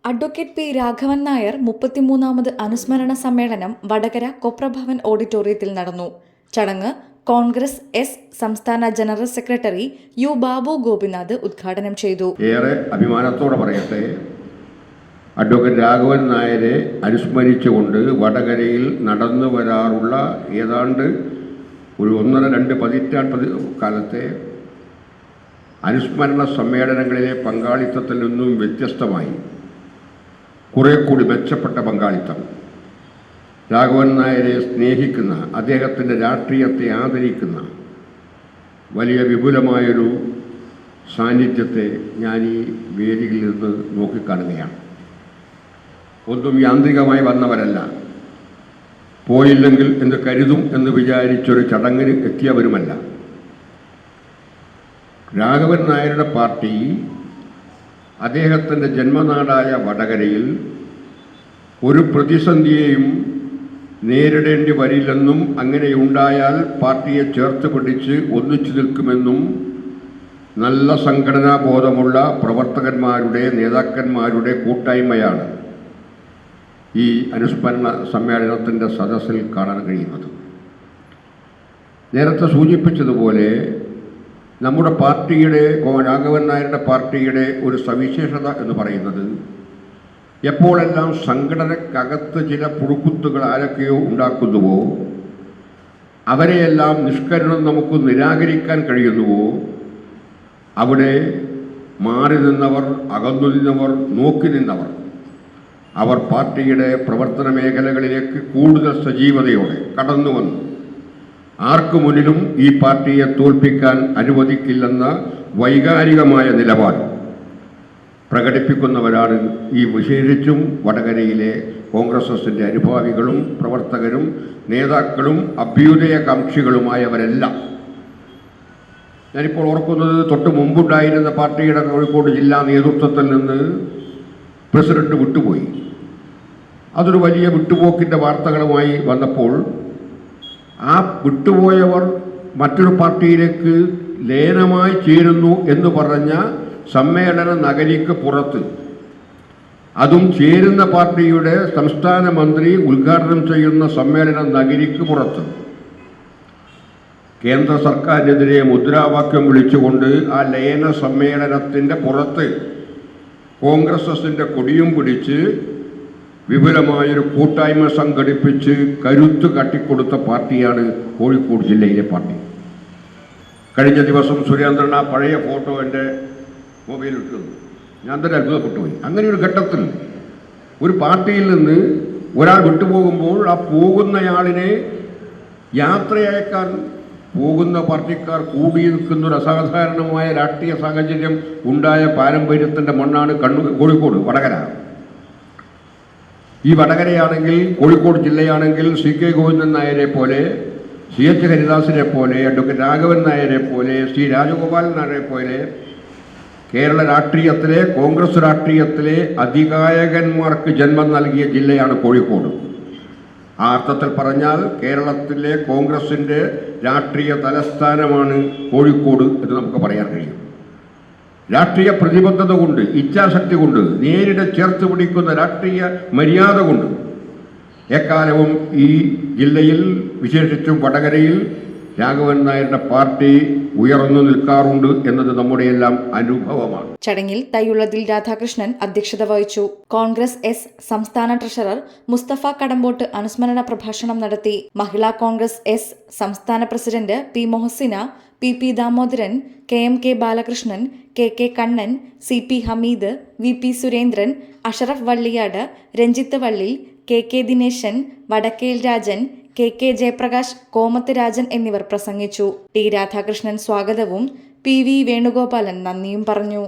Advocate P Raghavan Nair 33ാമത് അനുസ്മരണ സമ്മേളനം വടകര കൊപ്രഭവൻ ഓഡിറ്റോറിയത്തിൽ നടന്നു. ചടങ്ങ് കോൺഗ്രസ് എസ് സംസ്ഥാന general secretary U Babu Gopinath ഉദ്ഘാടനം ചെയ്തു. ഏറെ അഭിമാനത്തോടെ പറയട്ടെ, അഡ്വക്കേറ്റ് രാഘവൻ നായരെ അനുസ്മരിച്ചുകൊണ്ട് വടകരയിൽ നടന്നു വരാറുള്ള ഏതാണ്ട് ഒരു 1.5 പതിറ്റാണ്ട് കാലത്തെ അനുസ്മരണ സമ്മേളനങ്ങളിലെ പങ്കാളിത്തത്തിൽ നിന്നും വ്യത്യസ്തമായി കുറെ കൂടി മെച്ചപ്പെട്ട പങ്കാളിത്തം, രാഘവൻ നായരെ സ്നേഹിക്കുന്ന, അദ്ദേഹത്തിൻ്റെ രാഷ്ട്രീയത്തെ ആദരിക്കുന്ന വലിയ വിപുലമായൊരു സാന്നിധ്യത്തെ ഞാൻ ഈ വേദിയിൽ നിന്ന് നോക്കിക്കാണുകയാണ്. ഒന്നും യാന്ത്രികമായി വന്നവരല്ല, പോയില്ലെങ്കിൽ എന്ന് കരുതും എന്ന് വിചാരിച്ചൊരു ചടങ്ങിന് എത്തിയവരുമല്ല. രാഘവൻ നായരുടെ പാർട്ടി അദ്ദേഹത്തിൻ്റെ ജന്മനാടായ വടകരയിൽ ഒരു പ്രതിസന്ധിയെയും നേരിടേണ്ടി വരില്ലെന്നും അങ്ങനെയുണ്ടായാൽ പാർട്ടിയെ ചേർത്ത് പിടിച്ച് ഒന്നിച്ചു നിൽക്കുമെന്നും നല്ല സംഘടനാ ബോധമുള്ള പ്രവർത്തകന്മാരുടെ, നേതാക്കന്മാരുടെ കൂട്ടായ്മയാണ് ഈ അനുസ്മരണ സമ്മേളനത്തിൻ്റെ സദസ്സിൽ കാണാൻ കഴിയുന്നത്. നേരത്തെ സൂചിപ്പിച്ചതുപോലെ നമ്മുടെ പാർട്ടിയുടെ, രാഘവൻ നായരുടെ പാർട്ടിയുടെ ഒരു സവിശേഷത എന്ന് പറയുന്നത്, എപ്പോഴെല്ലാം സംഘടനക്കകത്ത് ചില പുഴുക്കുത്തുകൾ ആരൊക്കെയോ ഉണ്ടാക്കുന്നുവോ, അവരെയെല്ലാം നിഷ്കരണം നമുക്ക് നിരാകരിക്കാൻ കഴിയുന്നുവോ, അവിടെ മാറി നിന്നവർ, അകന്നു നിന്നവർ, നോക്കി നിന്നവർ, അവർ പാർട്ടിയുടെ പ്രവർത്തന മേഖലകളിലേക്ക് കൂടുതൽ സജീവതയോടെ കടന്നു വന്നു ആർക്കു മുന്നിലും ഈ പാർട്ടിയെ തോൽപ്പിക്കാൻ അനുവദിക്കില്ലെന്ന വൈകാരികമായ നിലപാട് പ്രകടിപ്പിക്കുന്നവരാണ് ഈ വിശേഷിച്ചും വടകരയിലെ കോൺഗ്രസിൻ്റെ അനുഭാവികളും പ്രവർത്തകരും നേതാക്കളും അഭ്യുദയകാംക്ഷികളുമായവരെല്ലാം. ഞാനിപ്പോൾ ഓർക്കുന്നത്, തൊട്ട് മുമ്പുണ്ടായിരുന്ന പാർട്ടിയുടെ കോഴിക്കോട് ജില്ലാ നേതൃത്വത്തിൽ നിന്ന് പ്രസിഡന്റ് വിട്ടുപോയി. അതൊരു വലിയ വിട്ടുപോക്കിൻ്റെ വാർത്തകളുമായി വന്നപ്പോൾ ആ വിട്ടുപോയവർ മറ്റൊരു പാർട്ടിയിലേക്ക് ലയനമായി ചേരുന്നു എന്ന് പറഞ്ഞ സമ്മേളന നഗരിക്ക് പുറത്ത്, അതും ചേരുന്ന പാർട്ടിയുടെ സംസ്ഥാന മന്ത്രി ഉദ്ഘാടനം ചെയ്യുന്ന സമ്മേളന നഗരിക്ക് പുറത്ത് കേന്ദ്ര സർക്കാരിനെതിരെ മുദ്രാവാക്യം വിളിച്ചുകൊണ്ട് ആ ലയന സമ്മേളനത്തിൻ്റെ പുറത്ത് കോൺഗ്രസിൻ്റെ കൊടിയും പിടിച്ച് വിപുലമായൊരു കൂട്ടായ്മ സംഘടിപ്പിച്ച് കരുത്ത് കാട്ടിക്കൊടുത്ത പാർട്ടിയാണ് കോഴിക്കോട് ജില്ലയിലെ പാർട്ടി. കഴിഞ്ഞ ദിവസം സുരേന്ദ്രൻ ആ പഴയ ഫോട്ടോ എൻ്റെ മൊബൈലിൽ ഇട്ടു. ഞാൻ തന്നെ അത്ഭുതപ്പെട്ടുപോയി. അങ്ങനെ ഒരു ഘട്ടത്തിൽ ഒരു പാർട്ടിയിൽ നിന്ന് ഒരാൾ വിട്ടുപോകുമ്പോൾ ആ പോകുന്നയാളിനെ യാത്രയയക്കാൻ പോകുന്ന പാർട്ടിക്കാർ കൂടി നിൽക്കുന്നൊരു അസാധാരണമായ രാഷ്ട്രീയ സാഹചര്യം ഉണ്ടായ പാരമ്പര്യത്തിൻ്റെ മണ്ണാണ് കോഴിക്കോട് വടകര. ഈ വടകരയാണെങ്കിൽ, കോഴിക്കോട് ജില്ലയാണെങ്കിൽ CK ഗോവിന്ദൻ നായരെ പോലെ, CH ഹരിദാസിനെ പോലെ, അഡ്വക്കേറ്റ് രാഘവൻ നായരെ പോലെ, C രാജഗോപാലൻ നായരെ പോലെ കേരള രാഷ്ട്രീയത്തിലെ, കോൺഗ്രസ് രാഷ്ട്രീയത്തിലെ അതികായകന്മാർക്ക് ജന്മം നൽകിയ ജില്ലയാണ് കോഴിക്കോട്. ആ അർത്ഥത്തിൽ പറഞ്ഞാൽ കേരളത്തിലെ കോൺഗ്രസിൻ്റെ രാഷ്ട്രീയ തലസ്ഥാനമാണ് കോഴിക്കോട് എന്ന് നമുക്ക് പറയാൻ കഴിയും. രാഷ്ട്രീയ പ്രതിബദ്ധത കൊണ്ട്, ഇച്ഛാശക്തി കൊണ്ട്, നേരിടെ ചേർത്ത് പിടിക്കുന്ന രാഷ്ട്രീയ മര്യാദ കൊണ്ട് എക്കാലവും ഈ ജില്ലയിൽ, വിശേഷിച്ചും വടകരയിൽ, രാഘവൻ നായരുടെ പാർട്ടി ഉയർന്നു നിൽക്കാറുണ്ട് എന്നത് നമ്മുടെയെല്ലാം അനുഭവമാണ്. ചടങ്ങിൽ തയ്യുള്ളതിൽ രാധാകൃഷ്ണൻ അധ്യക്ഷത വഹിച്ചു. കോൺഗ്രസ് എസ് സംസ്ഥാന ട്രഷറർ മുസ്തഫ കടമ്പോട്ട് അനുസ്മരണ പ്രഭാഷണം നടത്തി. മഹിളാ കോൺഗ്രസ് എസ് സംസ്ഥാന president P Mohasina, PP Damodaran, KMK Balakrishnan, KK Kannan, CP Hameed, VP Surendran, Ashraf Valliyad, Ranjith Vallil, KK Dineshan, Vadakkel Rajan, KK Jayaprakash, Komath Rajan എന്നിവർ പ്രസംഗിച്ചു. T രാധാകൃഷ്ണൻ സ്വാഗതവും PV വേണുഗോപാലൻ നന്ദിയും പറഞ്ഞു.